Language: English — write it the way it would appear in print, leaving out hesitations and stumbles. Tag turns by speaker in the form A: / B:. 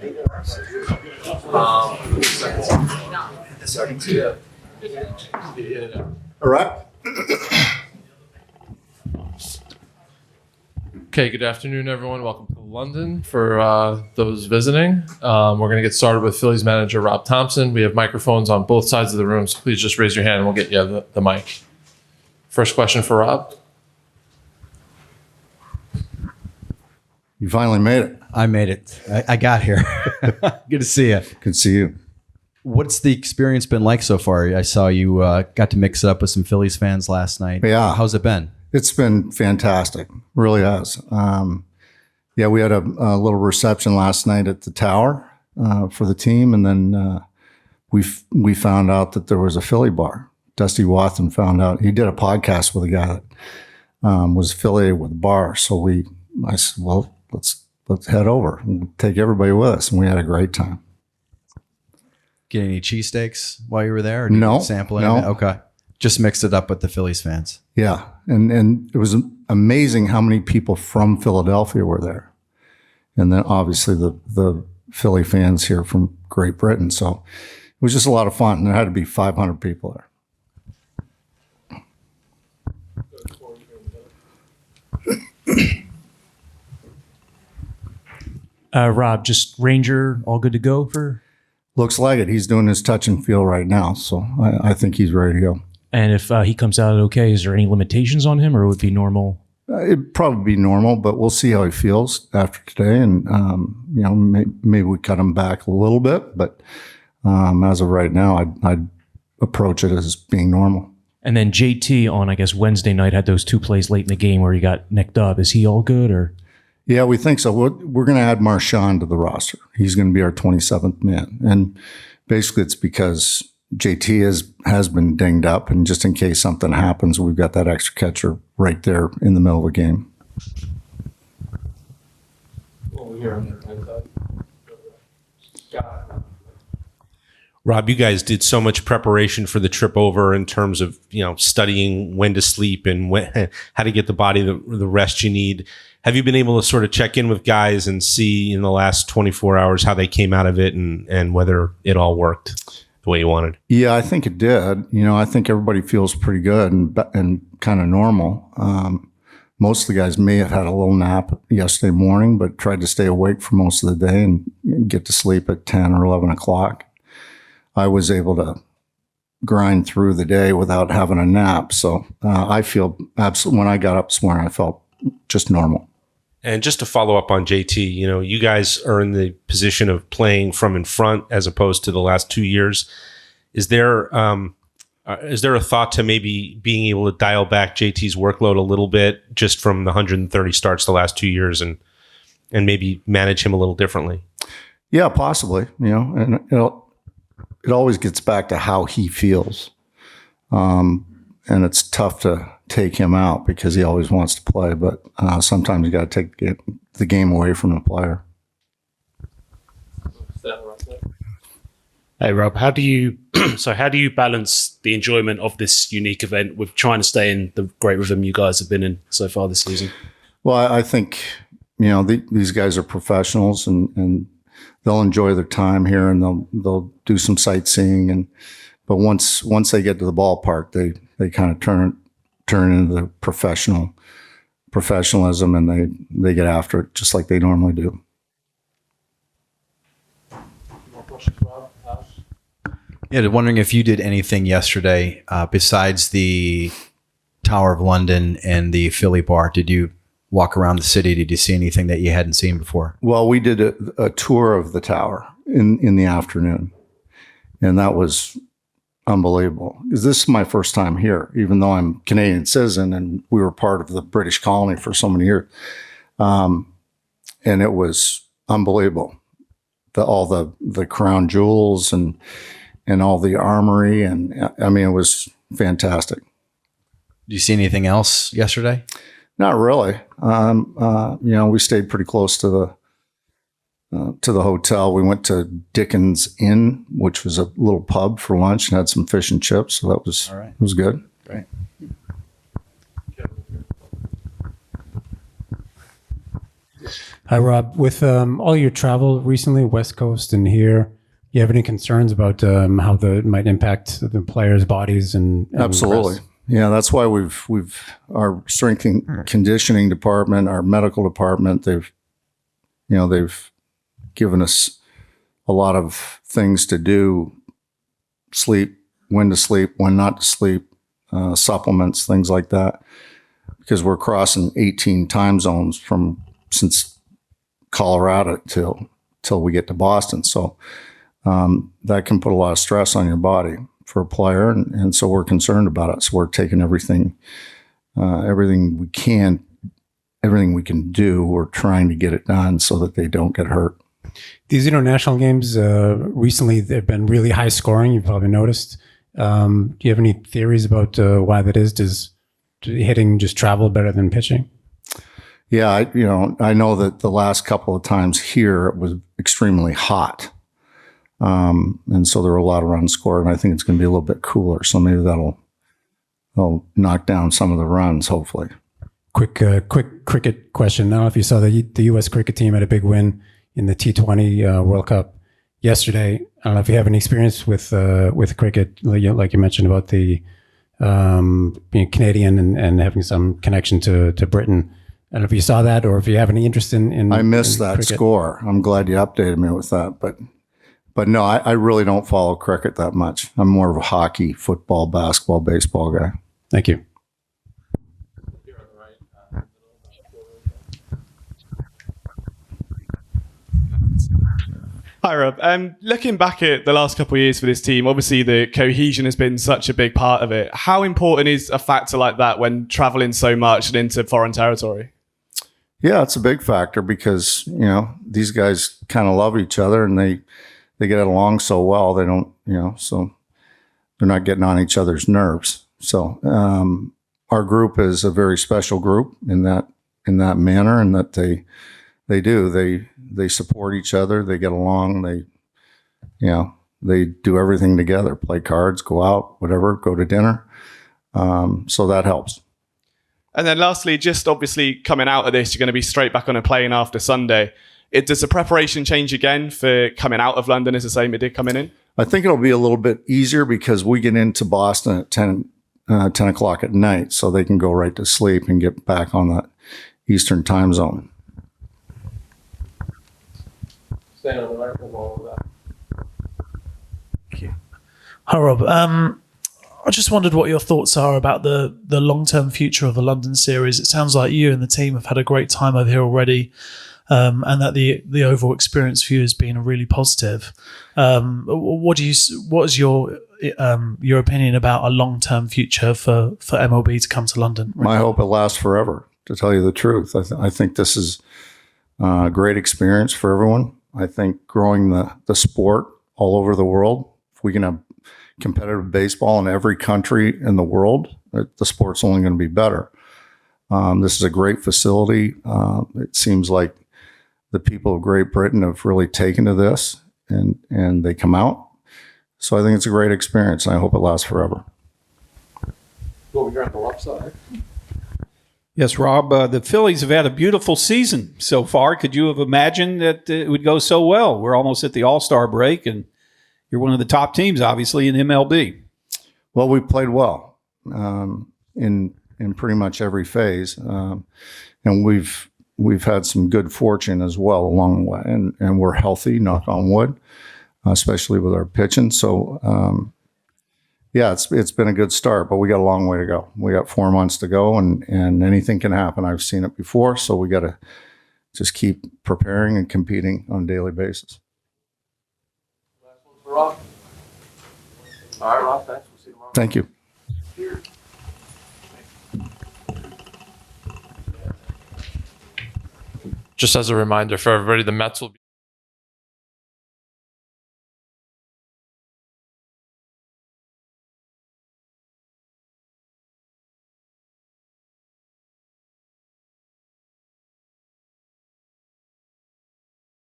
A: All right.
B: Okay, good afternoon, everyone. Welcome to London for those visiting. We're going to get started with Phillies manager Rob Thomson. We have microphones on both sides of the room, so please just raise your hand and we'll get you the mic. First question for Rob.
A: You finally made it.
C: I made it. I got here. Good to see you.
A: Good to see you.
C: What's the experience been like so far? I saw you got to mix up with some Phillies fans last night.
A: Yeah.
C: How's it been?
A: It's been fantastic. Really has. We had a little reception last night at the Tower for the team, and then we found out that there was a Philly bar. Dusty Watson found out. He did a podcast with a guy that was affiliated with the bar. So I said, well, let's head over and take everybody with us, and we had a great time.
C: Get any cheesesteaks while you were there? Or did you sample anything? Okay. Just mixed it up with the Phillies fans.
A: Yeah. And it was amazing how many people from Philadelphia were there. And then obviously the Philly fans here from Great Britain. So it was just a lot of fun. And there had to be 500 people
D: there. Rob, just Ranger, all good to go for?
A: Looks like it. He's doing his touch and feel right now. So I think he's ready to go.
D: And if he comes out okay, is there any limitations on him or would it be normal?
A: It'd probably be normal, but we'll see how he feels after today. And, maybe we cut him back a little bit. But as of right now, I'd approach it as being normal.
D: And then JT on, I guess, Wednesday night had those two plays late in the game where he got nicked up. Is he all good or?
A: Yeah, we think so. We're going to add Marchand to the roster. He's going to be our 27th man. And basically it's because JT has been dinged up, and just in case something happens, we've got that extra catcher right there in the middle of the game.
E: Rob, you guys did so much preparation for the trip over in terms of studying when to sleep and how to get the body the rest you need. Have you been able to sort of check in with guys and see in the last 24 hours how they came out of it and whether it all worked the way you wanted?
A: Yeah, I think it did. I think everybody feels pretty good and kind of normal. Most of the guys may have had a little nap yesterday morning, but tried to stay awake for most of the day and get to sleep at 10 or 11 o'clock. I was able to grind through the day without having a nap. So I feel absolutely, when I got up this morning, I felt just normal.
E: And just to follow up on JT, you guys are in the position of playing from in front as opposed to the last 2 years. Is there a thought to maybe being able to dial back JT's workload a little bit just from the 130 starts the last 2 years and maybe manage him a little differently? Yeah, possibly.
A: And it always gets back to how he feels. And it's tough to take him out because he always wants to play, but sometimes you got to take the game away from the player.
F: Hey Rob, how do you balance the enjoyment of this unique event with trying to stay in the great rhythm you guys have been in so far this season?
A: Well, I think these guys are professionals and they'll enjoy their time here and they'll do some sightseeing but once they get to the ballpark, they kind of turn into the professionalism and they get after it just like they normally do.
B: More questions, Rob?
C: Yeah, wondering if you did anything yesterday besides the Tower of London and the Philly bar. Did you walk around the city? Did you see anything that you hadn't seen before?
A: Well, we did a tour of the tower in the afternoon, and that was unbelievable because this is my first time here, even though I'm a Canadian citizen and we were part of the British colony for so many years. And it was unbelievable. All the crown jewels and all the armory. And I mean, it was fantastic.
C: Did you see anything else yesterday?
A: Not really. We stayed pretty close to the hotel. We went to Dickens Inn, which was a little pub for lunch, and had some fish and chips. So that was It was good.
C: Great.
G: Hi, Rob. With all your travel recently, West Coast and here, you have any concerns about how it might impact the players' bodies and
A: Absolutely.
G: rest?
A: Yeah, that's why we've our strength and conditioning department, our medical department, they've given us a lot of things to do, sleep, when to sleep, when not to sleep, supplements, things like that, because we're crossing 18 time zones since Colorado till we get to Boston. So that can put a lot of stress on your body for a player, and so we're concerned about it. So we're taking everything we can do. We're trying to get it done so that they don't get hurt.
G: These international games recently, they've been really high scoring. You've probably noticed. Do you have any theories about why that is? Does hitting just travel better than pitching?
A: Yeah, I know that the last couple of times here it was extremely hot, and so there were a lot of runs scored. And I think it's going to be a little bit cooler, so maybe that'll knock down some of the runs. Hopefully. Quick
G: cricket question. I don't know if you saw the U.S. cricket team had a big win in the T20 World Cup yesterday. I don't know if you have any experience with cricket, like you mentioned about the being Canadian and having some connection to Britain. I don't know if you saw that or if you have any interest in
A: I missed that
G: cricket.
A: score. I'm glad you updated me with that. But no, I really don't follow cricket that much. I'm more of a hockey, football, basketball, baseball guy.
G: Thank you.
H: Hi, Rob. Looking back at the last couple of years for this team, obviously the cohesion has been such a big part of it. How important is a factor like that when traveling so much and into foreign territory?
A: Yeah, it's a big factor because, these guys kind of love each other and they get along so well. They don't, so they're not getting on each other's nerves. So our group is a very special group in that manner, and that they support each other. They get along. They do everything together, play cards, go out, whatever, go to dinner. So that helps.
H: And then lastly, just obviously coming out of this, you're going to be straight back on a plane after Sunday. Does the preparation change again for coming out of London as the same it did coming in?
A: I think it'll be a little bit easier because we get into Boston at 10 o'clock at night, so they can go right to sleep and get back on that Eastern time zone.
B: Staying on the right with all of that.
I: Thank you. Hi, Rob. I just wondered what your thoughts are about the long-term future of the London series. It sounds like you and the team have had a great time over here already, and that the overall experience for you has been really positive. What is your opinion about a long-term future for MLB to come to London?
A: I hope it lasts forever, to tell you the truth. I think this is a great experience for everyone. I think growing the sport all over the world, if we can have competitive baseball in every country in the world, the sport's only going to be better. This is a great facility. It seems like the people of Great Britain have really taken to this, and they come out. So I think it's a great experience, and I hope it lasts forever.
B: Over here on the left side.
J: Yes, Rob, the Phillies have had a beautiful season so far. Could you have imagined that it would go so well? We're almost at the All-Star break, and you're one of the top teams, obviously, in MLB.
A: Well, we played well in pretty much every phase, and we've had some good fortune as well along the way, and we're healthy, knock on wood, especially with our pitching. So, yeah, it's been a good start, but we got a long way to go. We got 4 months to go, and anything can happen. I've seen it before, so we got to just keep preparing and competing on a daily basis.
B: Last one for Rob. All right, Rob, thanks. We'll see you tomorrow.
A: Thank you.
B: Just as a reminder for everybody, the Mets will be